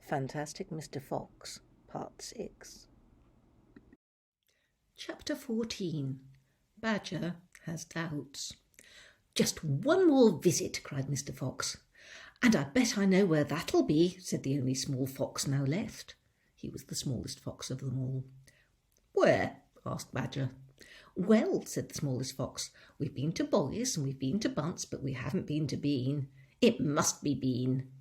Fantastic Mr. Fox, Part 6. Chapter 14. Badger has doubts. "Just one more visit," cried Mr. Fox. "And I bet I know where that'll be," said the only small fox now left. He was the smallest fox of them all. "Where?" asked Badger. "Well," said the smallest fox, "we've been to Boggis and we've been to Bunce, but we haven't been to Bean. It must be Bean."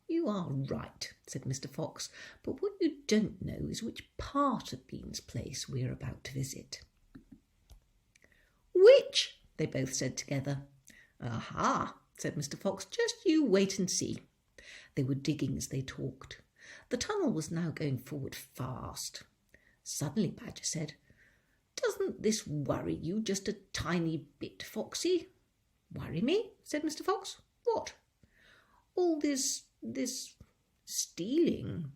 "You are right," said Mr. Fox, "but what you don't know is which part of Bean's place we are about to visit." "Which?" they both said together. "Aha," said Mr. Fox, "just you wait and see." They were digging as they talked. The tunnel was now going forward fast. Suddenly Badger said, "Doesn't this worry you just a tiny bit, Foxy?" "Worry me?" said Mr. Fox. "What?" "All this stealing."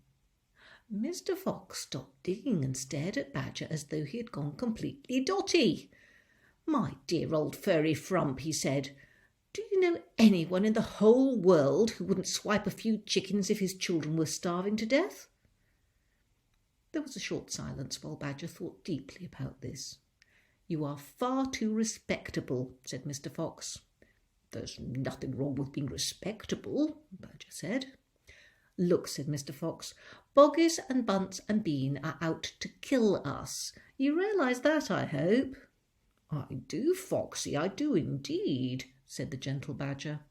Mr. Fox stopped digging and stared at Badger as though he had gone completely dotty. "My dear old furry frump," he said, "do you know anyone in the whole world who wouldn't swipe a few chickens if his children were starving to death?" There was a short silence while Badger thought deeply about this. "You are far too respectable," said Mr. Fox. "There's nothing wrong with being respectable," Badger said. "Look," said Mr. Fox, "Boggis and Bunce and Bean are out to kill us. You realise that, I hope?" "I do, Foxy, I do indeed," said the gentle Badger.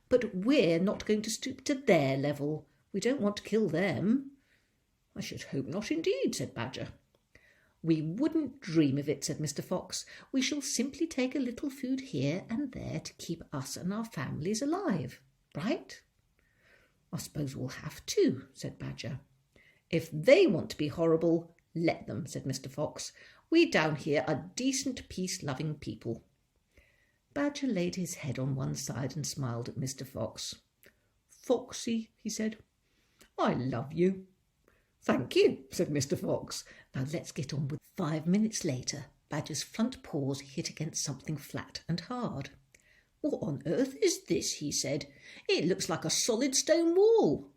"But we're not going to stoop to their level. We don't want to kill them." "I should hope not indeed," said Badger. "We wouldn't dream of it," said Mr. Fox. "We shall simply take a little food here and there to keep us and our families alive. Right?" "I suppose we'll have to," said Badger. "If they want to be horrible, let them," said Mr. Fox. "We down here are decent, peace-loving people." Badger laid his head on one side and smiled at Mr. Fox. "Foxy," he said, "I love you." "Thank you," said Mr. Fox. "Now let's get on with." 5 minutes later, Badger's front paws hit against something flat and hard. "What on earth is this?" he said. "It looks like a solid stone wall."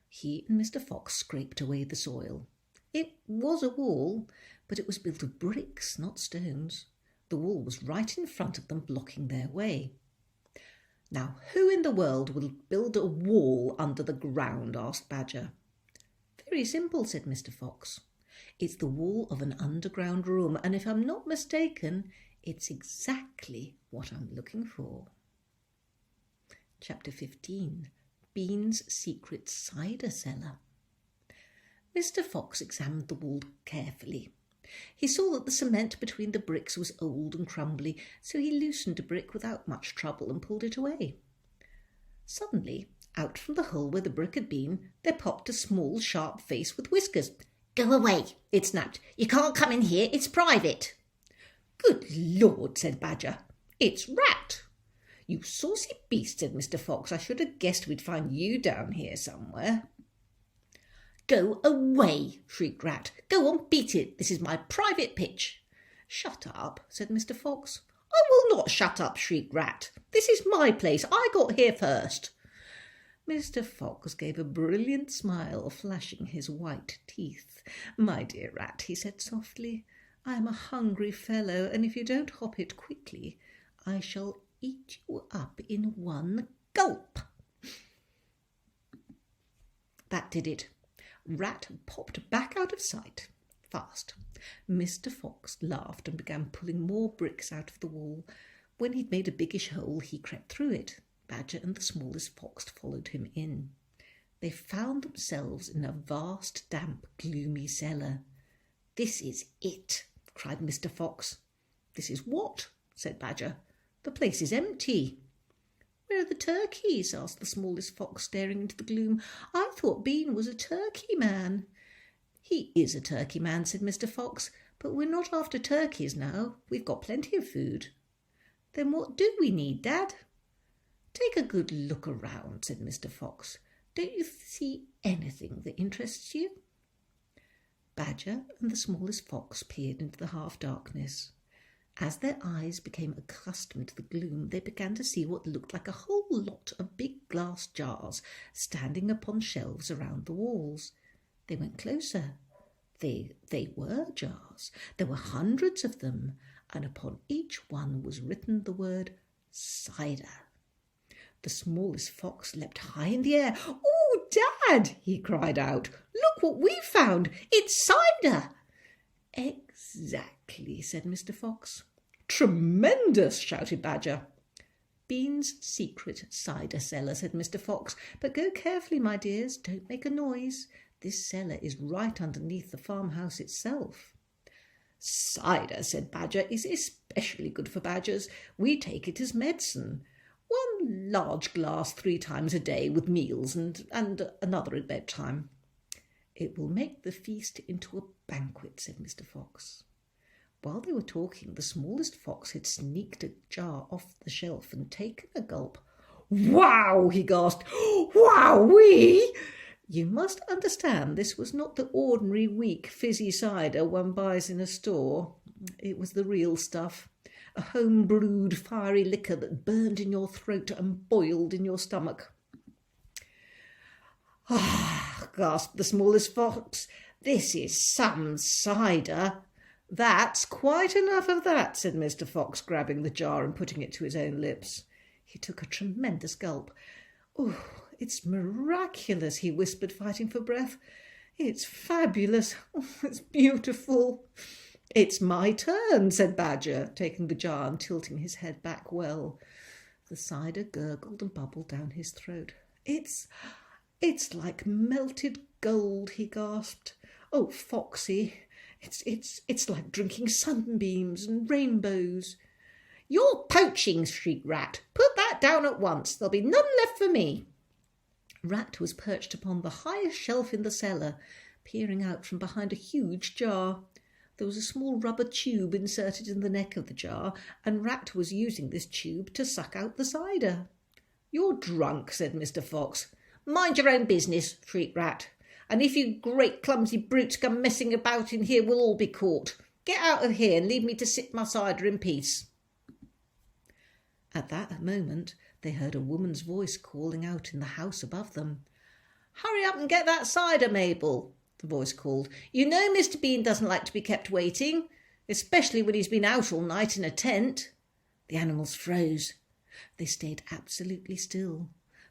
He and Mr. Fox scraped away the soil. It was a wall, but it was built of bricks, not stones. The wall was right in front of them, blocking their way. "Now, who in the world will build a wall under the ground?" asked Badger. "Very simple," said Mr. Fox. "It's the wall of an underground room, and if I'm not mistaken, it's exactly what I'm looking for." Chapter 15. Bean's Secret Cider Cellar. Mr. Fox examined the wall carefully. He saw that the cement between the bricks was old and crumbly, so he loosened a brick without much trouble and pulled it away. Suddenly, out from the hole where the brick had been, there popped a small, sharp face with whiskers. "Go away," it snapped. "You can't come in here. It's private." "Good Lord," said Badger. "It's Rat." "You saucy beast," said Mr. Fox. "I should have guessed we'd find you down here somewhere." "Go away," shrieked Rat. "Go on, beat it. This is my private pitch." "Shut up," said Mr. Fox. "I will not shut up," shrieked Rat. "This is my place. I got here first." Mr. Fox gave a brilliant smile, flashing his white teeth. "My dear Rat," he said softly, "I am a hungry fellow, and if you don't hop it quickly, I shall eat you up in one gulp." That did it. Rat popped back out of sight, fast. Mr. Fox laughed and began pulling more bricks out of the wall. When he'd made a biggish hole, he crept through it. Badger and the smallest fox followed him in. They found themselves in a vast, damp, gloomy cellar. "This is it," cried Mr. Fox. "This is what?" said Badger. "The place is empty." "Where are the turkeys?" asked the smallest fox, staring into the gloom. "I thought Bean was a turkey man." "He is a turkey man," said Mr. Fox, "but we're not after turkeys now. We've got plenty of food." "Then what do we need, Dad?" "Take a good look around," said Mr. Fox. "Don't you see anything that interests you?" Badger and the smallest fox peered into the half-darkness. As their eyes became accustomed to the gloom, they began to see what looked like a whole lot of big glass jars standing upon shelves around the walls. They went closer. They were jars. There were hundreds of them, and upon each one was written the word cider. The smallest fox leapt high in the air. "Oh, Dad!" he cried out. "Look what we found! It's cider!" "Exactly," said Mr. Fox. "Tremendous!" shouted Badger. "Bean's secret cider cellar," said Mr. Fox. "But go carefully, my dears. Don't make a noise. This cellar is right underneath the farmhouse itself." "Cider," said Badger, "is especially good for badgers. We take it as medicine. 1 large glass 3 times a day with meals and another at bedtime." "It will make the feast into a banquet," said Mr. Fox. While they were talking, the smallest fox had sneaked a jar off the shelf and taken a gulp. "Wow!" he gasped. "Wowee!" You must understand this was not the ordinary weak fizzy cider one buys in a store. It was the real stuff, a home-brewed fiery liquor that burned in your throat and boiled in your stomach. "Ah," gasped the smallest fox, "this is some cider." "That's quite enough of that," said Mr. Fox, grabbing the jar and putting it to his own lips. He took a tremendous gulp. "Oh, it's miraculous," he whispered, fighting for breath. "It's fabulous. Oh, it's beautiful." "It's my turn," said Badger, taking the jar and tilting his head back well. The cider gurgled and bubbled down his throat. It's like melted gold," he gasped. "Oh, Foxy, it's like drinking sunbeams and rainbows." "You're poaching," shrieked Rat. "Put that down at once. There'll be none left for me." Rat was perched upon the highest shelf in the cellar, peering out from behind a huge jar. There was a small rubber tube inserted in the neck of the jar, and Rat was using this tube to suck out the cider. "You're drunk," said Mr. Fox. "Mind your own business," shrieked Rat. "And if you great clumsy brutes come messing about in here, we'll all be caught. Get out of here and leave me to sip my cider in peace." At that moment they heard a woman's voice calling out in the house above them. "Hurry up and get that cider, Mabel," the voice called. "You know Mr. Bean doesn't like to be kept waiting, especially when he's been out all night in a tent." The animals froze. They stayed absolutely still,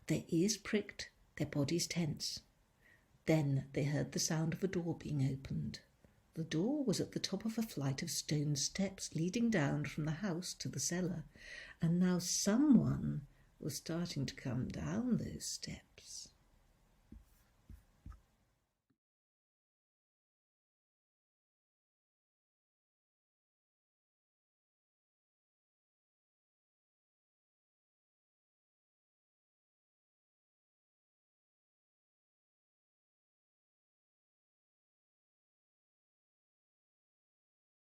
their ears pricked, their bodies tense. Then they heard the sound of a door being opened. The door was at the top of a flight of stone steps leading down from the house to the cellar, and now someone was starting to come down those steps.